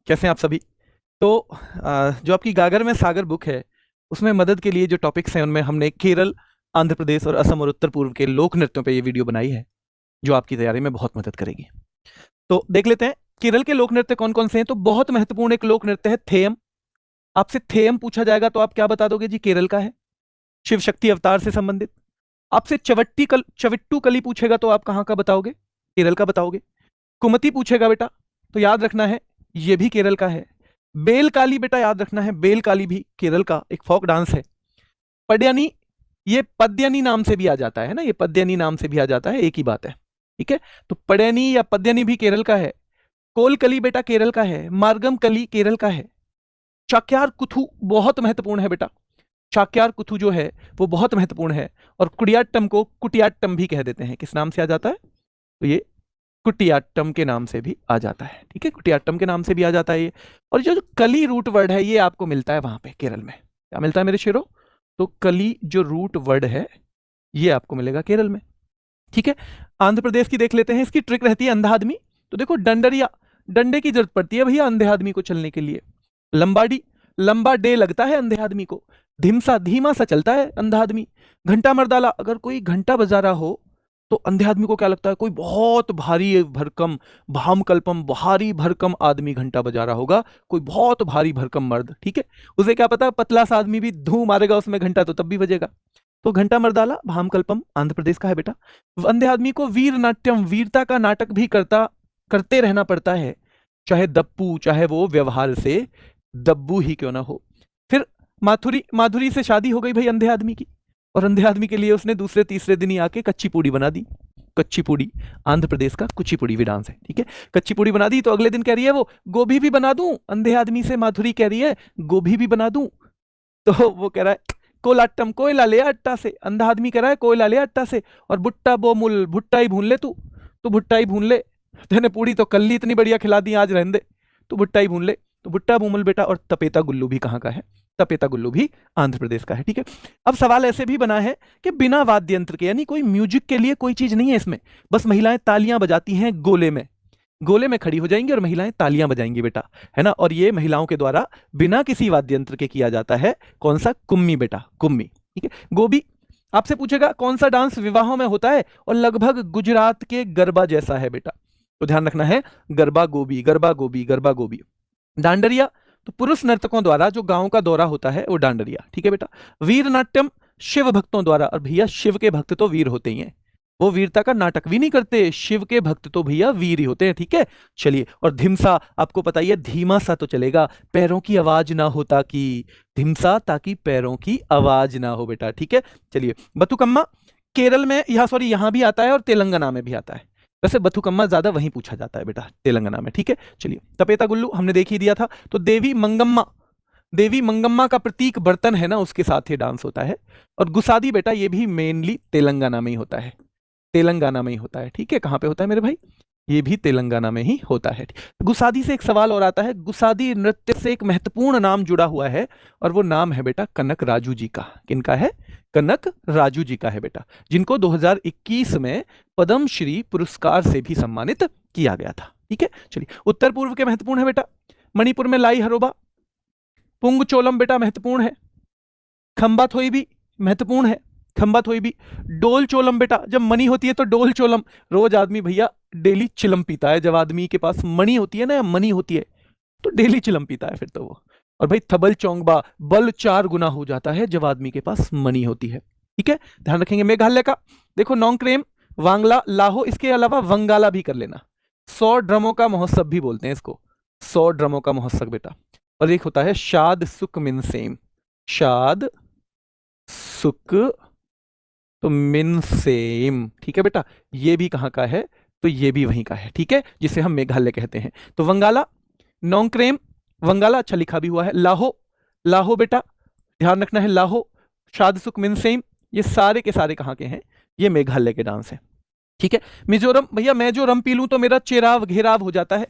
कैसे हैं आप सभी। तो जो आपकी गागर में सागर बुक है उसमें मदद के लिए जो टॉपिक्स हैं उनमें हमने केरल, आंध्र प्रदेश और असम और उत्तर पूर्व के लोक नृत्यों पे ये वीडियो बनाई है जो आपकी तैयारी में बहुत मदद करेगी। तो देख लेते हैं केरल के लोक नृत्य कौन कौन से हैं। तो बहुत महत्वपूर्ण एक लोक नृत्य है थेयम। आपसे थेयम पूछा जाएगा तो आप क्या बता दोगे जी? केरल का है, शिव शक्ति अवतार से संबंधित। आपसे चविट्टू कली पूछेगा तो आप कहाँ का बताओगे? केरल का बताओगे। कुमति पूछेगा बेटा तो याद रखना है ये भी केरल का है। बेल काली बेटा याद रखना है, बेल काली भी केरल का एक फोक डांस है। पड्यानी, ये पद्यनी नाम से भी आ जाता है ना, ये पद्यनी नाम से भी आ जाता है, एक ही बात है, ठीक है। तो पड्यानी या पद्यनी भी केरल का है। कोलकली बेटा केरल का है। मार्गम कली केरल का है। चाक्यार कुथु बहुत महत्वपूर्ण है बेटा, चाक्यार कुथु जो है वो बहुत महत्वपूर्ण है। और कुडियाट्टम को कुटियाट्टम भी कह देते हैं। किस नाम से आ जाता है? तो ये कुटियाट्टम के नाम से भी आ जाता है, ठीक है, कुटियाट्टम के नाम से भी आ जाता है ये। और जो कली रूट वर्ड है ये आपको मिलता है वहां पे केरल में। क्या मिलता है मेरे शेरों? तो कली जो रूट वर्ड है ये आपको मिलेगा केरल में, ठीक है। आंध्र प्रदेश की देख लेते हैं। इसकी ट्रिक रहती है अंधा आदमी। तो देखो डंडरिया, डंडे की जरूरत पड़ती है भैया अंधे आदमी को चलने के लिए। लंबाडी, लंबा डे लगता है अंधे आदमी को। धिमसा, धीमा सा चलता है अंधा आदमी। घंटा मर्दाला, अगर कोई घंटा बजा रहा हो तो अंधे आदमी को क्या लगता है? कोई बहुत भारी भरकम, भामकल्पम, भारी भरकम आदमी घंटा बजा रहा होगा, कोई बहुत भारी भरकम मर्द, ठीक है। उसे क्या पता पतला सा आदमी भी धूम मारेगा उसमें घंटा तो तब भी बजेगा। तो घंटा मर्दाला, भामकल्पम आंध्र प्रदेश का है बेटा। अंधे आदमी को वीर नाट्यम, वीरता का नाटक भी करते रहना पड़ता है, चाहे दप्पू, चाहे वो व्यवहार से दब्बू ही क्यों ना हो। फिर माधुरी, माधुरी से शादी हो गई भाई अंधे आदमी की, और अंधे आदमी के लिए उसने दूसरे तीसरे दिन ही आके कच्ची पूड़ी बना दी। कच्ची पूड़ी आंध्र प्रदेश का कुचिपुड़ी भी डांस है, ठीक है। कच्ची पूड़ी बना दी तो अगले दिन कह रही है वो गोभी भी बना दूं। अंधे आदमी से माधुरी कह रही है गोभी भी बना दूं। तो वो कह रहा है कोलाट्टम, कोयला ले अट्टा से। अंधा आदमी कह रहा है कोयला ले अट्टा से। और बुट्टा बोमुल, भुट्टा ही भून ले तू, तो भुट्टा ही भून ले। तेने पूड़ी तो कल ही इतनी बढ़िया खिला दी, आज रहने दे, तो भुट्टा ही भून ले। तो भुट्टा बोमुल बेटा। और तपेता गुल्लू भी कहाँ का है? तपेता गुल्लू भी आंध्र प्रदेश का है, ठीक है। अब सवाल ऐसे भी बना है कि बिना वाद्य यंत्र के, यानी कोई म्यूजिक के लिए कोई चीज नहीं है इसमें, बस महिलाएं तालियां बजाती हैं गोले में। गोले में खड़ी हो जाएंगी और महिलाएं तालियां बजाएंगी बेटा, है ना। और ये महिलाओं के द्वारा बिना किसी वाद्य यंत्र के किया जाता है। कौन सा? कुम्मी बेटा, कुम्मी, ठीक है। गोबी आपसे पूछेगा कौन सा डांस विवाहों में होता है, और लगभग गुजरात के गरबा जैसा है बेटा, तो ध्यान रखना है गरबा गोबी, गरबा गोबी, गरबा गोबी। डांडरिया तो पुरुष नर्तकों द्वारा जो गांव का दौरा होता है वो डांडरिया, ठीक है बेटा। वीर नाट्यम शिव भक्तों द्वारा, और भैया शिव के भक्त तो वीर होते ही हैं, वो वीरता का नाटक भी नहीं करते, शिव के भक्त तो भैया वीर ही होते हैं, ठीक है। चलिए, और धिमसा आपको पता ही है, धीमा सा तो चलेगा, पैरों की आवाज ना हो ताकि, धिमसा ताकि पैरों की आवाज ना हो बेटा, ठीक है। चलिए, बथुकम्मा केरल में, यहाँ सॉरी यहाँ भी आता है और तेलंगाना में भी आता है। वैसे बथुकम्मा ज्यादा वहीं पूछा जाता है बेटा, तेलंगाना में, ठीक है। चलिए, तपेता गुल्लू हमने देख ही दिया था। तो देवी मंगम्मा, देवी मंगम्मा का प्रतीक बर्तन है ना, उसके साथ ही डांस होता है। और गुसादी बेटा ये भी मेनली तेलंगाना में ही होता है, तेलंगाना में ही होता है, ठीक है। कहां पे होता है मेरे भाई? ये भी तेलंगाना में ही होता है। गुसादी से एक सवाल और आता है। गुसादी नृत्य से एक महत्वपूर्ण नाम जुड़ा हुआ है, और वो नाम है बेटा कनक राजू जी का। किनका है? कनक राजू जी का है बेटा, जिनको 2021 में पद्मश्री पुरस्कार से भी सम्मानित किया गया था, ठीक है। चलिए, उत्तर पूर्व के महत्वपूर्ण है बेटा। मणिपुर में लाई हरोबा, पुंग चोलम बेटा महत्वपूर्ण है। खंबा थोई भी महत्वपूर्ण है, खंबा थोई भी। डोल चोलम बेटा, जब मनी होती है तो डोल चोलम, रोज आदमी भैया डेली चिलम पीता है, जब आदमी के पास मनी होती है ना, या मनी होती है तो डेली चिलम पीता है फिर तो वो। और भाई थबल चौंगबा, बल 4 गुना हो जाता है जब आदमी के पास मनी होती है, ठीक है। ध्यान रखेंगे। मेघालय का देखो नोंगक्रेम, वांगला, लाहो, इसके अलावा वंगाला भी कर लेना। 100 ड्रमों का महोत्सव भी बोलते हैं इसको, 100 ड्रमों का महोत्सव बेटा। और एक होता है शाद सुक मिनसेम, शाद सुक तो मिनसेम, ठीक है बेटा। ये भी कहां का है? तो ये भी वहीं का है, ठीक है, जिसे हम मेघालय कहते हैं। तो वंगाला, नोंगक्रेम, वंगाला अच्छा लिखा भी हुआ है। लाहो, लाहो बेटा ध्यान रखना है, लाहो, शादसुक मिनसेम, ये सारे के सारे कहां के हैं? ये मेघालय के डांस हैं, ठीक है। मिजोरम भैया, मैं जो रम पी लूं तो मेरा चेराव घेराव हो जाता है।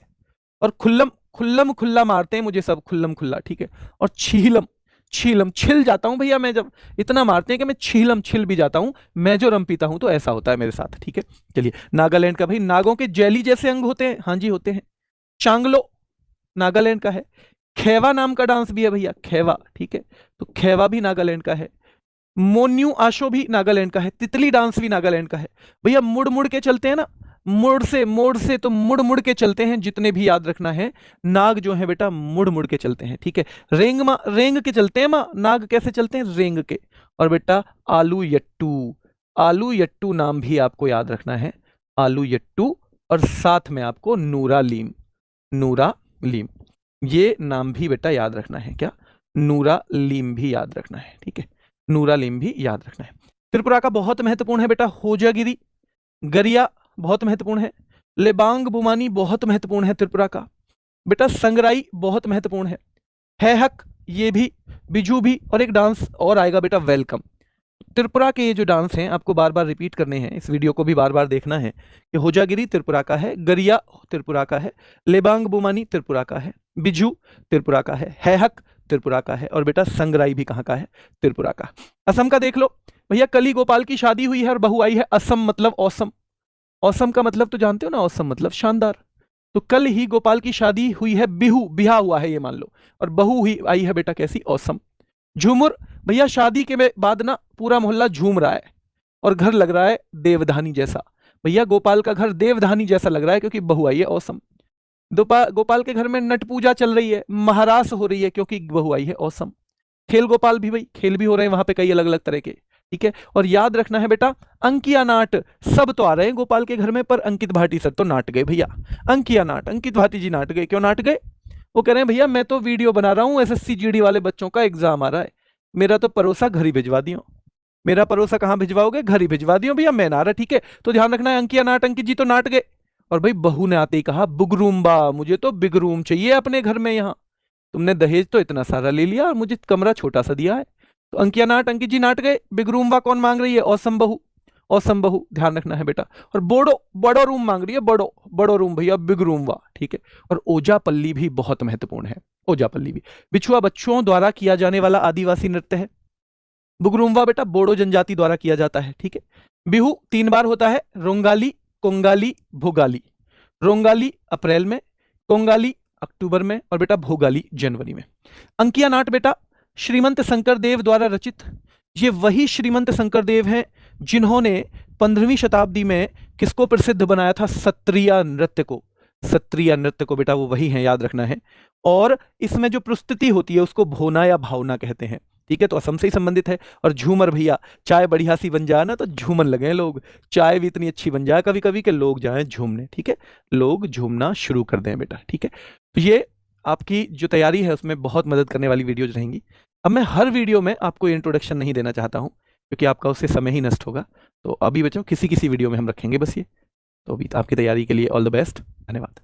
और खुल्लम, खुल्लम खुल्ला मारते हैं मुझे सब, खुल्लम खुल्ला, ठीक है। और छीलम, छीलम छिल जाता हूं भैया मैं, जब इतना मारते हैं कि मैं छीलम छिल भी जाता हूं। मैं जो रम पीता हूं तो ऐसा होता है मेरे साथ, ठीक है। चलिए, नागालैंड का भाई, नागों के जेली जैसे अंग होते हैं, हाँ जी होते हैं। चांगलो, नागालैंड का है। खेवा नाम का डांस भी है भैया, खेवा, ठीक है, तो खेवा भी नागालैंड का है। मोन्यू आशो भी नागालैंड का है। तितली डांस भी नागालैंड का है। भैया मुड़ मुड़ के चलते हैं ना, मोड़ से तो मुड़ मुड़ के चलते हैं, जितने भी याद रखना है। नाग जो है बेटा मुड़ मुड़ के चलते हैं, ठीक है। रेंग के चलते हैं माँ, नाग कैसे चलते हैं, रेंग के। और बेटा आलू यट्टू, आलू यट्टू नाम भी आपको याद रखना है, आलू यट्टू। और साथ में आपको नूरा लीम, नूरा लीम, ये नाम भी बेटा याद रखना है। क्या, नूरा लीम भी याद रखना है, ठीक है, नूरा लीम भी याद रखना है। त्रिपुरा का बहुत महत्वपूर्ण है बेटा होजागिरी, गरिया बहुत महत्वपूर्ण है, लेबांग बुमानी बहुत महत्वपूर्ण है त्रिपुरा का। बेटा संगराई बहुत महत्वपूर्ण है हक, ये भी, बिजू भी, और एक डांस और आएगा बेटा वेलकम। त्रिपुरा के ये जो डांस हैं आपको बार बार रिपीट करने हैं, इस वीडियो को भी बार बार देखना है कि होजागिरी त्रिपुरा का है, गरिया त्रिपुरा का है, लेबांग बुमानी त्रिपुरा का है, बिजू त्रिपुरा का है हक त्रिपुरा का है, और बेटा संगराई भी कहाँ का है, त्रिपुरा का। असम का देख लो भैया, कली गोपाल की शादी हुई है और बहू आई है, असम मतलब औसम, औसम का मतलब तो जानते हो ना, औसम मतलब शानदार। तो कल ही गोपाल की शादी हुई है, बिहू बिहा हुआ है ये मान लो, और बहू हुई आई है बेटा कैसी, औसम। झूमुर भैया शादी के बाद ना पूरा मोहल्ला झूम रहा है और घर लग रहा है देवधानी जैसा। भैया गोपाल का घर देवधानी जैसा लग रहा है क्योंकि बहू आई है औसम। गोपाल के घर में नट पूजा चल रही है, महारास हो रही है क्योंकि बहू आई है औसम। खेल गोपाल भी, भाई खेल भी हो रहे हैं वहां पे कई अलग अलग तरह के, ठीक है। और याद रखना है बेटा अंकिया नाट, सब तो आ रहे हैं गोपाल के घर में, पर अंकित भाटी सर तो नाट गए भैया। अंकिया नाट, अंकित भाटी जी नाट गए, क्यों नाट गए, वो कह रहे हैं भैया मैं तो वीडियो बना रहा हूँ, एसएससी जीडी वाले बच्चों का एग्जाम आ रहा है, मेरा तो परोसा घर ही भिजवा दियो। मेरा परोसा कहाँ भिजवाओगे, घर ही भिजवा दियो भैया, मैं ना रहा, ठीक है। तो ध्यान रखना है अंकिया नाट, अंकित जी तो नाट गए। और भाई बहू ने आते ही कहा बुगरूम्बा, मुझे तो बिग रूम चाहिए अपने घर में, यहाँ तुमने दहेज तो इतना सारा ले लिया और मुझे कमरा छोटा सा दिया है। तो अंकिया नाट, अंकित जी नाट गए। बिग रूम्बा कौन मांग रही है, औसम बहू, औसम बहू, ध्यान रखना है बेटा। और बोडो, बड़ो रूम मांग रही है, बड़ो बड़ो रूम भैया, बिग रूम वा, ठीक है। और ओजापल्ली भी बहुत महत्वपूर्ण है, ओजापल्ली भी बिछुआ बच्चों द्वारा किया जाने वाला आदिवासी नृत्य है। बुगरूम्बा बेटा बोडो जनजाति द्वारा किया जाता है, ठीक है। बिहू 3 बार होता है, रोंगाली, कोंगाली, भोगाली। रोंगाली अप्रैल में, कोंगाली अक्टूबर में, और बेटा भोगाली जनवरी में। अंकिया नाट बेटा श्रीमंत शंकरदेव द्वारा रचित, ये वही श्रीमंत शंकरदेव हैं जिन्होंने 15वीं शताब्दी में किसको प्रसिद्ध बनाया था, सत्रिय नृत्य को, सत्रिय नृत्य को बेटा वो वही है, याद रखना है। और इसमें जो प्रस्तुति होती है उसको भोना या भावना कहते हैं, ठीक है, तो असम से ही संबंधित है। और झूमर भैया, चाय बढ़िया सी बन जाए ना तो झूमन लगे लोग, चाय भी इतनी अच्छी बन जाए कभी कभी कि लोग जाएं झूमने, ठीक है, लोग झूमना शुरू कर दें बेटा, ठीक है। तो ये आपकी जो तैयारी है उसमें बहुत मदद करने वाली वीडियोज रहेंगी। अब मैं हर वीडियो में आपको इंट्रोडक्शन नहीं देना चाहता हूँ क्योंकि आपका उससे समय ही नष्ट होगा, तो अभी बच्चों किसी किसी वीडियो में हम रखेंगे बस ये। तो अभी आपकी तैयारी के लिए ऑल द बेस्ट, धन्यवाद।